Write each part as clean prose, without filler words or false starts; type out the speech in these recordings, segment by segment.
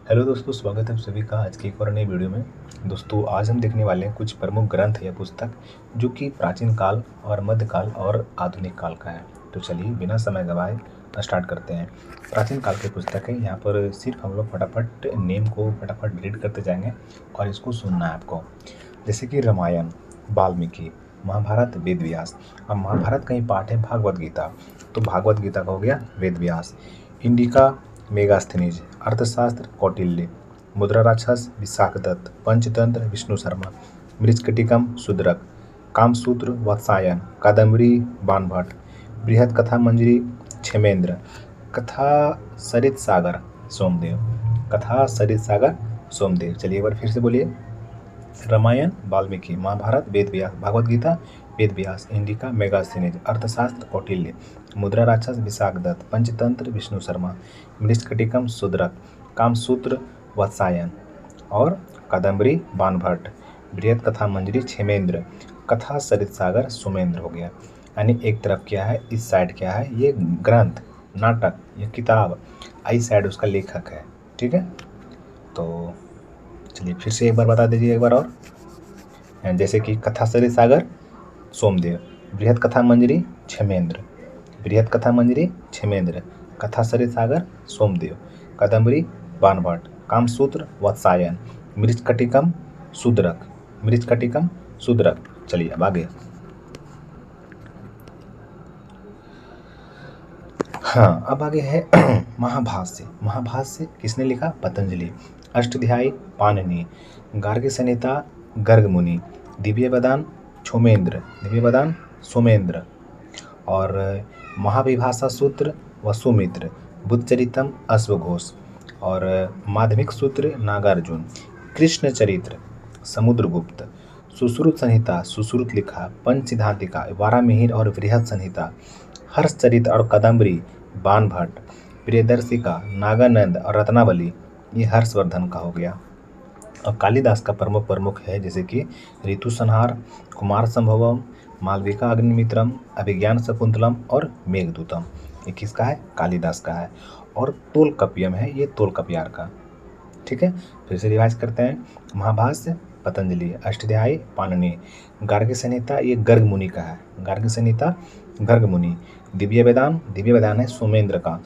Hello दोस्तों, स्वागत है आप सभी का आज की एक और नई वीडियो में। दोस्तों, आज हम देखने वाले हैं कुछ प्रमुख ग्रंथ या पुस्तक जो कि प्राचीन काल और मध्यकाल और आधुनिक काल का है। तो चलिए बिना समय गवाए स्टार्ट करते हैं। प्राचीन काल की पुस्तक है। यहाँ पर सिर्फ हम लोग फटाफट नेम को फटाफट रीड करते जाएंगे और इसको सुनना है आपको। जैसे कि रामायण वाल्मीकि, महाभारत वेद व्यास। अब महाभारत का ही पाठ है भागवत गीता, तो भागवत गीता का हो गया वेद व्यास। इंडिका मेगास्थनीज, अर्थशास्त्र कौटिल्य, मुद्रा राक्षस विशाखदत्त, पंचतंत्र विष्णु शर्मा, मृच्छकटिकम शूद्रक, कामसूत्र वत्सायन, कादम्बरी बाणभट्ट, बृहद कथा मंजरी क्षेमेंद्र, कथा सरित सागर सोमदेव, कथा सरित सागर सोमदेव। चलिए एक बार फिर से बोलिए। रामायण वाल्मीकि, महाभारत वेद व्यास, भागवत गीता वेद व्यास, इंडिका मेगास्थनीज, अर्थशास्त्र कौटिल्य, मुद्रा राक्षस विशाखदत्त, पंचतंत्र विष्णु शर्मा, मृच्छकटिकम शूद्रक, कामसूत्र वत्सायन और कादम्बरी बाणभट्ट, बृहद कथा मंजरी क्षेमेंद्र, कथा सरित सागर सोमेंद्र हो गया। यानी एक तरफ क्या है, इस साइड क्या है, ये ग्रंथ नाटक या किताब, आई साइड उसका लेखक है। ठीक है, तो चलिए फिर से एक बार बता दीजिए एक बार और। जैसे कि कथा सरित सागर सोमदेव, बृहद कथा मंजरी क्षेमेंद्र, बृहद कथा मंजरी क्षेमेंद्र, कथा सरित सागर सोमदेव, कादम्बरी बाणभट्ट, कामसूत्र वत्सायन, मृच्छकटिकम शूद्रक, मृच्छकटिकम शूद्रक। चलिए अब आगे। हाँ, अब आगे है महाभाष्य। महाभाष्य किसने लिखा? पतंजलि। अष्टाध्यायी पाणिनि, गार्गी संहिता गर्ग मुनि, दिव्य बदान क्षोमेंद्र, दिव्य बदान सोमेंद्र और महाविभाषा सूत्र वसुमित्र, बुद्धचरितम अश्वघोष और माध्यमिक सूत्र नागार्जुन, कृष्ण चरित्र समुद्रगुप्त, सुश्रुत संहिता सुश्रुत लिखा, पंच सिद्धांतिका वारामिहिर और बृहद संहिता, हर्ष चरित और कादम्बरी बाणभट्ट, प्रियदर्शिका नागानंद और रत्नावली, ये हर्षवर्धन का हो गया। और कालिदास का प्रमुख है जैसे कि ऋतु संहार, कुमार संभवम, मालविका अग्निमित्रम, अभिज्ञान शकुंतलम और मेघदूतम। ये किसका है? कालिदास का है। और तोलकप्पियम है ये तोलकप्पियार का। ठीक है, फिर से रिवाइज करते हैं। महाभाष्य पतंजलि, अष्टाध्यायी पाणिनि, गार्गी संहिता ये गर्ग मुनि का है, गार्गी संहिता गर्ग मुनि, दिव्य वेदान है सोमेंद्र का,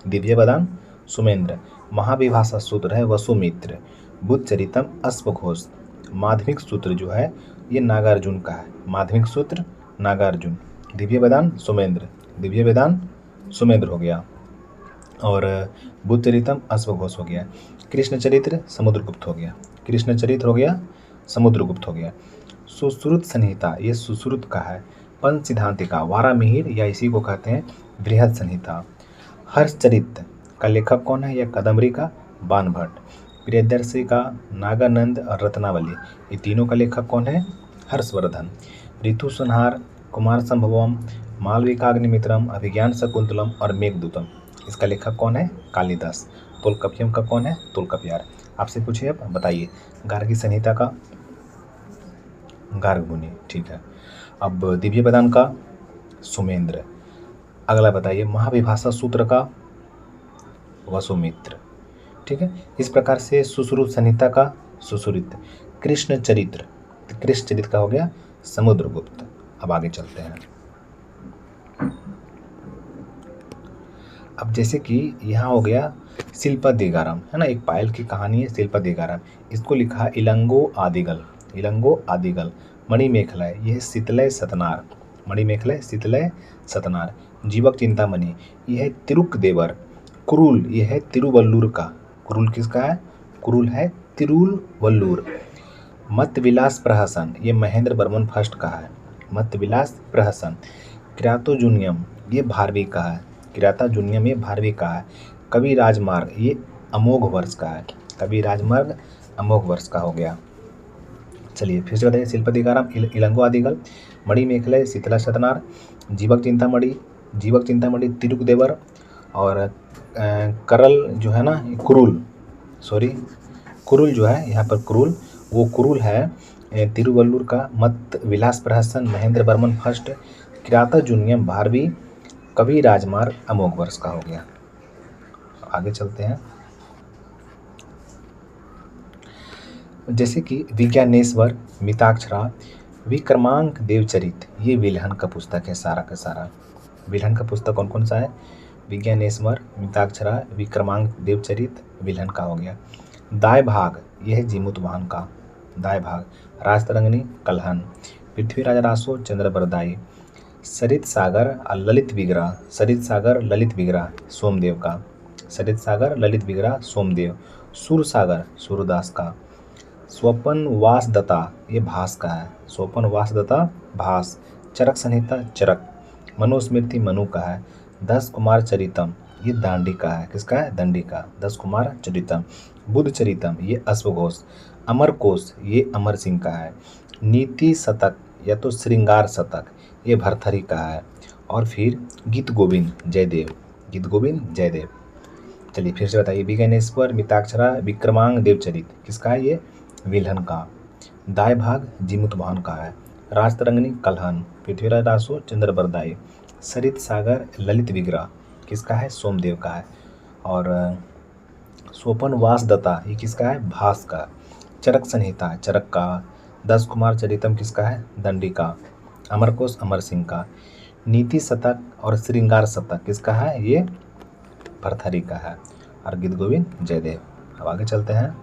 दिव्य वेदान सोमेंद्र, महाविभाषा सूत्र है वसुमित्र, बुद्धचरितम अश्वघोष, माध्यमिक सूत्र जो है ये नागार्जुन का है, माध्यमिक सूत्र नागार्जुन, दिव्य वेदान सोमेंद्र, दिव्य वेदान सोमेंद्र हो गया और बुद्धचरितम अश्वघोष हो गया। कृष्ण चरित्र समुद्रगुप्त हो गया, कृष्ण चरित्र हो गया समुद्रगुप्त हो गया। सुश्रुत संहिता ये सुश्रुत का है। पंच सिद्धांतिका वारामिहिर या इसी को कहते हैं बृहद संहिता। हर्षचरित का लेखक कौन है? यह कादम्बरी का बाणभट्ट। प्रियदर्शिका नागानंद और रत्नावली, ये तीनों का लेखक कौन है? हर्षवर्धन। ऋतु संहार, कुमार संभवम, मालविका अग्निमित्रम, अभिज्ञान शकुंतलम और मेघदूतम, इसका लेखक कौन है? कालिदास। तोलकप्पियम का कौन है? तोलकप्पियार। आपसे पूछे अब बताइए। गार्गी संहिता का गार्ग मुनि। ठीक है, अब दिव्य वेदान का सोमेंद्र। अगला बताइए महाविभाषा सूत्र का वसुमित्र। ठीक है, इस प्रकार से सुश्रुत संहिता का सुश्रुत, कृष्ण चरित्र, कृष्ण चरित्र का हो गया समुद्रगुप्त। अब आगे चलते हैं। अब जैसे कि यहाँ हो गया शिल्पदिगारम, है ना, एक पायल की कहानी है शिल्पदिगारम, इसको लिखा इलंगो आदिगल, इलंगो आदिगल। मणिमेखलय यह शीतलय सतनार, मणिमेखलय शीतलय सतनार। जीवक चिंतामणि यह है तिरुकदेवर। कुरुल यह है तिरुवल्लुर का, कुरुल किसका है? कुरुल है तिरुवल्लुर। मत्विलास प्रहसन ये महेंद्र बर्मन फर्स्ट का है, मत्विलास प्रहसन। क्रातोजुनियम ये भारवी का है, क्राताजुनियम ये भारवी का है। कवि राजमार्ग ये अमोघ वर्ष का है, कवि राजमार्ग अमोघ वर्ष का हो गया। चलिए फिर से बताइए। शिल्पदिगारम इलंगो आदिगल, मणिमेखलय शीतला सतनार, जीवक चिंतामणि तिरुकदेवर और करल जो है ना कुरुल, कुरुल जो है यहाँ पर कुरुल, वो कुरुल है तिरुवल्लुर का। मत विलास प्रहसन महेंद्र बर्मन फर्स्ट, क्राताजुनियम भारवी, कवि राजमार्ग अमोघ वर्ष का हो गया। आगे चलते हैं। जैसे कि विज्ञानेश्वर, मिताक्षरा, विक्रमांक देवचरित, ये विल्हन का पुस्तक है सारा का सारा। विल्हन का पुस्तक कौन कौन सा है? विज्ञानेश्वर, मिताक्षरा, विक्रमांक देवचरित, विल्हन का हो गया। दाय भाग, यह है जीमूतवाहन का दाय भाग। राजतरंगिणी, कल्हन। पृथ्वीराज रासो, चंद्रबरदाई। सरित सागर और ललित विग्रह, सरित सागर ललित विग्रह सोमदेव का, सरित सागर ललित विग्रह सोमदेव। सूर सागर, सूरदास का। स्वपन वासदत्ता, ये भास का है, स्वपन वासदत्ता भास। चरक संहिता, चरक। मनुस्मृति, मनु का है। 10 कुमार चरितम, ये दांडी का है, किसका है? दंडी का। 10 कुमार चरितम। बुद्ध चरितम, ये अश्वघोष। अमर कोश, ये अमर सिंह का है। नीति शतक या तो श्रृंगार शतक, ये भरथरी का है। और फिर गीत गोविंद जयदेव, गीत गोविंद जयदेव। चलिए फिर से बताइए, विज्ञानेश्वर, मिताक्षरा, विक्रमांक देवचरित, किसका है? ये विल्हन का। दाय भाग जीमूतवाहन का है। राजतरंगिणी, कल्हन। पृथ्वीराज रासो, चंद्रबरदाई। सरित सागर ललित विग्रह, किसका है? सोमदेव का है। और स्वपन वासदत्ता, ये किसका है? भास का। चरक संहिता, चरक का। 10 कुमार चरितम, किसका है? दंडी का। अमरकोश, अमर सिंह का। नीति शतक और श्रृंगार शतक, किसका है? ये भरथरी का है। और गीत गोविंद जयदेव। अब आगे चलते हैं।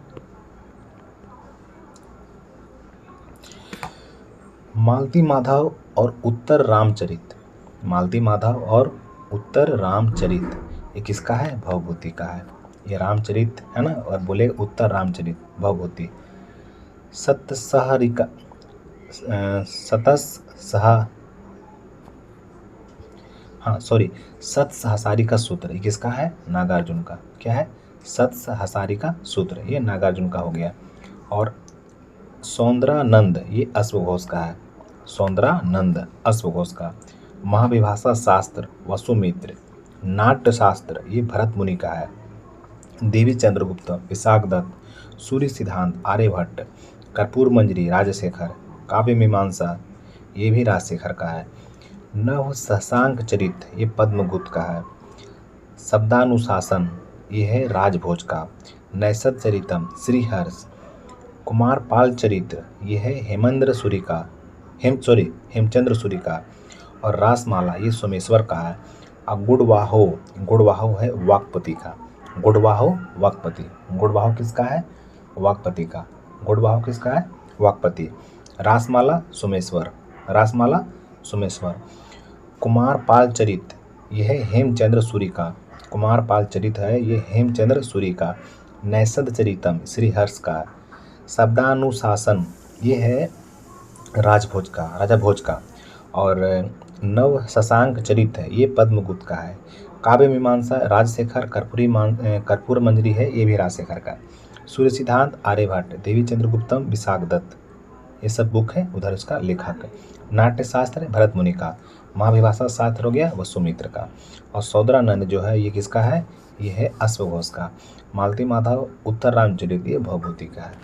मालती माधव और उत्तर रामचरित, मालती माधव और उत्तर रामचरित, ये किसका है? भवभूति का है। ये रामचरित है ना, और बोले उत्तर रामचरित, भवभूति। सतसहरिका, सतसहसारिका सूत्र, ये किसका है? नागार्जुन का। क्या है? सतसहसारिका सूत्र, ये नागार्जुन का हो गया। और सौंदरानंद, ये अश्वघोष का है। सौंदरानंद अश्वघोष का। महाविभाषा शास्त्र, वसुमित्र। नाट्य शास्त्र, ये भरत मुनि का है। देवी चंद्रगुप्त, विशाखदत्त। सूर्य सिद्धांत, आर्यभट्ट। कर्पूर मंजरी, राजशेखर। काव्य मीमांसा, ये भी राजशेखर का है। नव शशांक चरित, ये पद्मगुप्त का है। शब्दानुशासन, ये है राजभोज का। नैषद चरितम, श्रीहर्ष। कुमारपाल चरित्र, ये है हेमचंद्र सूरी का। और रासमाला, ये सोमेश्वर का है। और गुड़वाहो, गुड़वाहो है वाक्पति का। गुड़वाहो वाक्पति, गुड़वाहो किसका है? वाक्पति का। गुड़वाहो किसका है? वाक्पति। रासमाला सोमेश्वर, रासमाला सोमेश्वर। कुमारपाल चरित, यह है हेमचंद्र सूरी का। कुमारपाल चरित है, ये हेमचंद्र सूरी का। नैषद चरितम, श्रीहर्ष का। शब्दानुशासन, ये है राजभोज का, राजा भोज का। और नव शशांक चरित है, ये पद्मगुप्त का है। काव्य मीमांसा, राजशेखर। कर्पूर मंजरी है, ये भी राजशेखर का। सूर्य सिद्धांत, आर्यभट्ट। देवी चंद्रगुप्तम, विशाखदत्त, ये सब बुक है, उधर उसका लेखक। नाट्य शास्त्र, भरत मुनि का। महाविभाषा शास्त्र हो गया वसुमित्र का। और सौंदरानंद जो है, ये किसका है? ये है अश्वघोष का। मालती माधव, उत्तर रामचरित, ये भवभूति का है।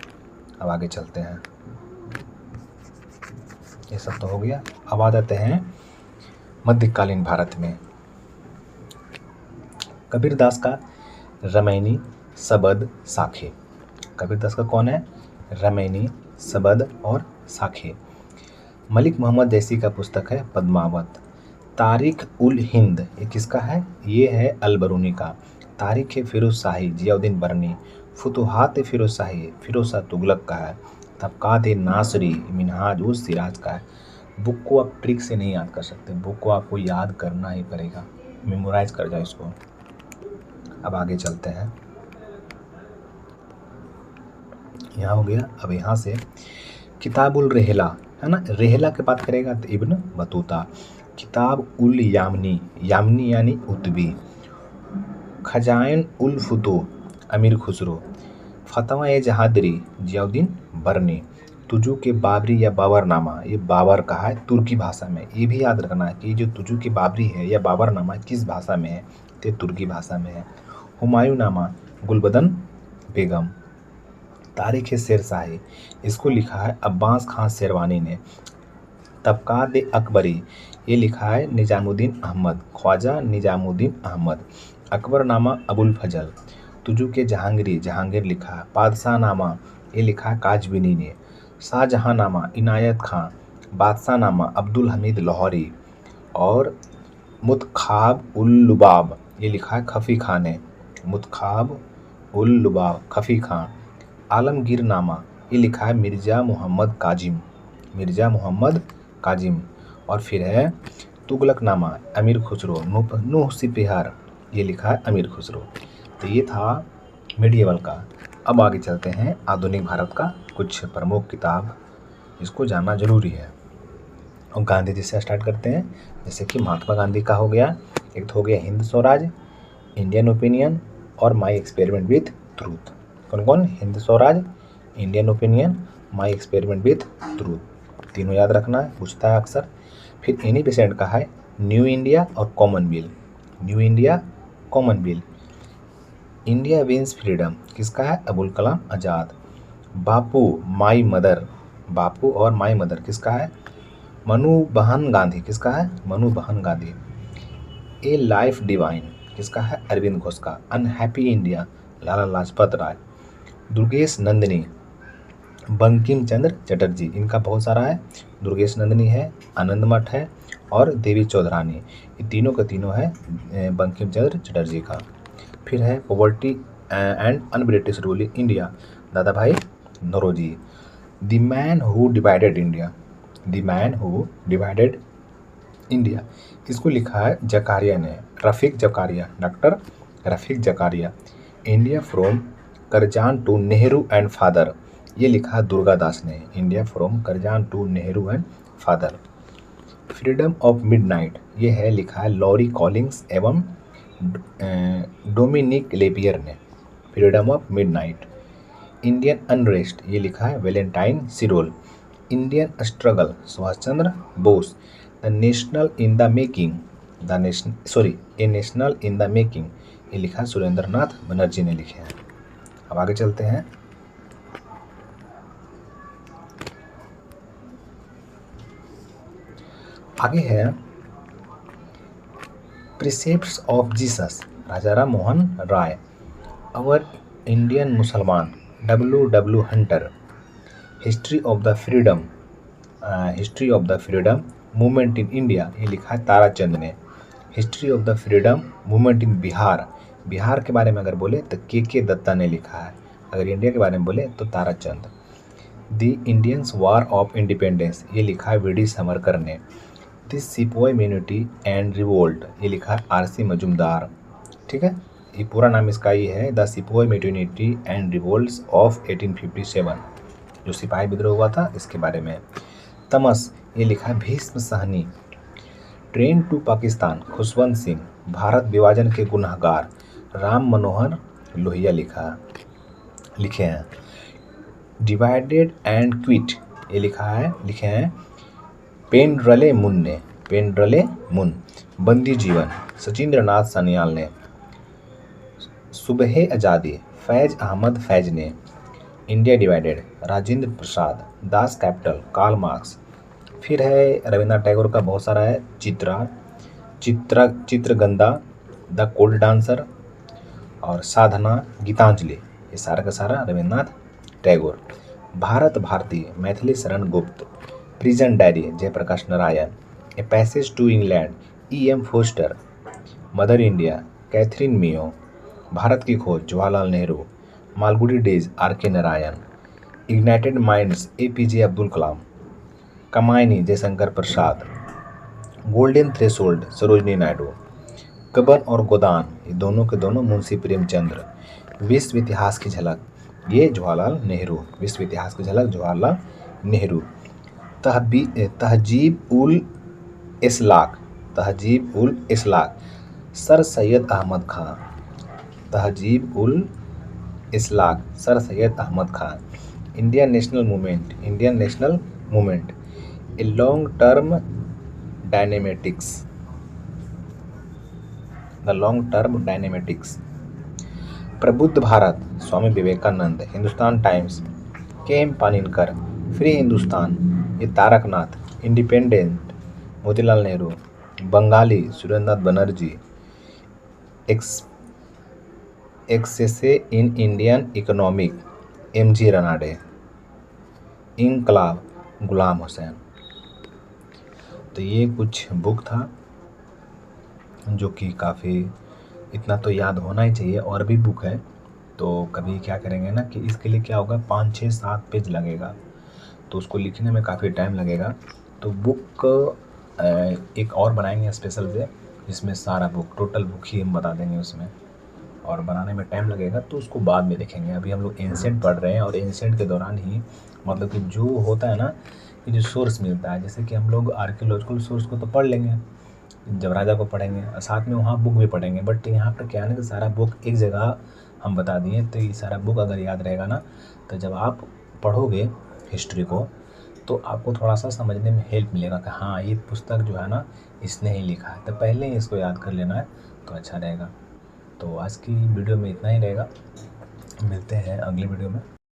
अब आगे चलते हैं। ये सब तो हो गया। अब आ जाते हैं मध्यकालीन भारत में। कबीरदास का रामायणी, सबद, साखे। कबीरदास का कौन है? रामायणी, सबद और साखे। मलिक मोहम्मद जैसी का पुस्तक है पद्मावत। तारिख उल हिंद, ये किसका है? ये है अलबरूनी का। तारिख है फिरोज शाही, जियाउद्दीन बरनी। फुतुहात फिरोज शाही, फिरोज शाह तुगलक का है। तबकात नासरी, मिनहाज उस सिराज का है। बुक को आप ट्रिक से नहीं याद कर सकते, बुक को आपको याद करना ही पड़ेगा, मेमोराइज कर जाए इसको। अब आगे चलते हैं। यहाँ हो गया। अब यहाँ से किताब उल रेहला है ना, रेहला की बात करेगा तो इब्न बतूता। किताब उल यामनी, यामनी यानी उतबी। खजाइन उल फुतू, अमीर खुसरो। फतवा ए जहादरी, जियाउद्दीन बरनी। तुजू के बाबरी या बाबरनामा, ये बाबर का है तुर्की भाषा में। ये भी याद रखना है कि जो तुजू की बाबरी है या बाबरनामा किस भाषा में है, तो तुर्की भाषा में है। हुमायूं नामा, गुलबदन बेगम। तारीख शेरशाही, इसको लिखा है अब्बास खान शेरवानी ने। तबकात अकबरी, ये लिखा है निजामुद्दीन अहमद, ख्वाजा निजामुद्दीन अहमद। अकबरनामा अबुल फजल। तुजू के जहांगीरी, जहांगीर लिखा है। पादशाह नामा ये लिखा है काजविनी ने। शाहजहांनामा इनायत खां, बादशाहनामा अब्दुल हमीद लाहौरी और मुतखाब उल लुबाब ये लिखा है खफी खां ने। मुतखाब उल लुबाब खफी खां। आलमगीरनामा ये लिखा है मिर्जा मोहम्मद काजिम। मिर्जा मोहम्मद काजिम। और फिर है तुगलकनामा अमीर खुसरो। नूह सिपहर ये लिखा है अमीर खुसरो। तो ये था मिडिएवल का। अब आगे चलते हैं आधुनिक भारत का कुछ प्रमुख किताब, इसको जानना जरूरी है। और गांधी जी से स्टार्ट करते हैं। जैसे कि महात्मा गांधी का हो गया, एक तो हो गया हिंद स्वराज, इंडियन ओपिनियन और माई एक्सपेरिमेंट विथ ट्रूथ। कौन कौन? Hind Swaraj, Indian opinion, my experiment with truth. तीनों याद रखना है, पूछता है अक्सर। फिर इन्हीं पेशेंट का है न्यू इंडिया और commonwealth. New India, commonwealth. India wins freedom किसका है? अबुल कलाम आज़ाद। बापू माई मदर, बापू और माई मदर किसका है? मनुबहन गांधी। किसका है? मनुबहन गांधी। ए लाइफ डिवाइन किसका है? अरविंद घोष का। Unhappy India Lala Lajpat Rai. दुर्गेश नंदिनी बंकिम चंद्र चटर्जी, इनका बहुत सारा है। दुर्गेश नंदिनी है, आनंद मठ है और देवी चौधरानी, ये तीनों के तीनों है बंकिम चंद्र चटर्जी का। फिर है poverty and un British rule in India, Dadabhai Naoroji. The man who divided India, the man who divided India, इसको लिखा है जकारिया ने, Rafiq Zakaria, doctor Rafiq Zakaria. India from Curzon to Nehru and after, ये लिखा है दुर्गादास ने। India from Curzon to Nehru and after. Freedom of midnight, ये है लिखा है लॉरी कॉलिंग्स एवं डोमिनिक लेपियर ने। Freedom of midnight. Indian unrest, ये लिखा है Valentine सिरोल। Indian struggle, Subhash Chandra Bose. The national in the making, A national in the making, ये लिखा है सुरेंद्र नाथ बनर्जी ने लिखे हैं। अब आगे चलते हैं। आगे है precepts of Jesus, Raja Ram Mohan Roy. Our Indian Musalman, W Hunter. History of the freedom, history of the freedom movement in India, ये लिखा है ताराचंद ने। History of the freedom movement in Bihar, Bihar के बारे में अगर बोले तो के दत्ता ने लिखा है, अगर इंडिया के बारे में बोले तो Tarachand. The Indians war of independence, ये लिखा है वी डी सावरकर ने। The sepoy mutiny and revolt, ये लिखा है RC मजुमदार। ठीक है, ये पूरा नाम इसका ये है the sepoy mutiny and revolts of 1857, जो सिपाही विद्रोह हुआ था इसके बारे में। तमस, ये लिखा है भीष्म सहनी। Train to Pakistan, Khushwant Singh. भारत विभाजन के गुनहगार, राम मनोहर लोहिया लिखे हैं। डिवाइडेड एंड क्विट, ये लिखे हैं पेंड्रले मुन ने, पेंड्रले मुन। बंदी जीवन, सचिंद्र नाथ सान्याल ने। सुबह आज़ादी, फैज अहमद फैज ने। India divided, Rajendra Prasad. Das Kapital, Karl Marx. फिर है रविन्द्रनाथ टैगोर का बहुत सारा है, चित्रगंधा, द कोल्ड डांसर और साधना, गीतांजलि, ये सारा का सारा Rabindranath Tagore. Bharat Bharti, Maithili Sharan Gupt. Prison diary, Jayaprakash Narayan. A passage to England, EM Forster. Mother India, Katherine Mayo. Bharat की खोज, Jawaharlal Nehru. Malgudi days, RK Narayan. Ignited minds, APJ Abdul Kalam. Kamayani, Jaishankar Prasad. Golden threshold, Sarojini Naidu. कब्र और गोदान, ये दोनों के दोनों मुंशी प्रेमचंद्र। विश्व इतिहास की झलक, ये जवाहरलाल नेहरू। विश्व इतिहास की झलक, जवाहरलाल नेहरू। तहजीब ul Akhlaq, Tahzeeb ul Akhlaq, Sir Syed Ahmad Khan. Tahzeeb ul Akhlaq, Sir Syed Ahmad Khan. Indian national movement, Indian national movement. A long term dynamics, the long term dynamics. Prabuddha Bharat, Swami Vivekananda. Hindustan Times, KM Panikkar. Free Hindustan, ये Taraknath. Independent, Motilal Nehru. Bengali, Surendranath Banerjee. Essays in Indian economic, MG. Ranade. Inquilab Ghulam Hussain. तो ये कुछ बुक था जो कि काफ़ी, इतना तो याद होना ही चाहिए। और भी बुक है, तो कभी क्या करेंगे ना कि इसके लिए क्या होगा, 5, 6, 7 पेज लगेगा, तो उसको लिखने में काफ़ी टाइम लगेगा। तो बुक एक और बनाएंगे स्पेशल से, जिसमें सारा बुक, टोटल बुक ही हम बता देंगे उसमें, और बनाने में टाइम लगेगा तो उसको बाद में देखेंगे। अभी हम लोग एंशिएंट पढ़ रहे हैं, और एंशिएंट के दौरान ही मतलब कि जो होता है ना कि जो सोर्स मिलता है, जैसे कि हम लोग आर्कियोलॉजिकल सोर्स को तो पढ़ लेंगे जब राजा को पढ़ेंगे, और साथ में वहाँ बुक भी पढ़ेंगे। बट यहाँ पर क्या है ना कि सारा बुक एक जगह हम बता दिए, तो ये सारा बुक अगर याद रहेगा ना, तो जब आप पढ़ोगे हिस्ट्री को तो आपको थोड़ा सा समझने में हेल्प मिलेगा कि हाँ ये पुस्तक जो है ना इसने ही लिखा है, तो पहले ही इसको याद कर लेना है तो अच्छा रहेगा। तो आज की वीडियो में इतना ही रहेगा, मिलते हैं अगली वीडियो में।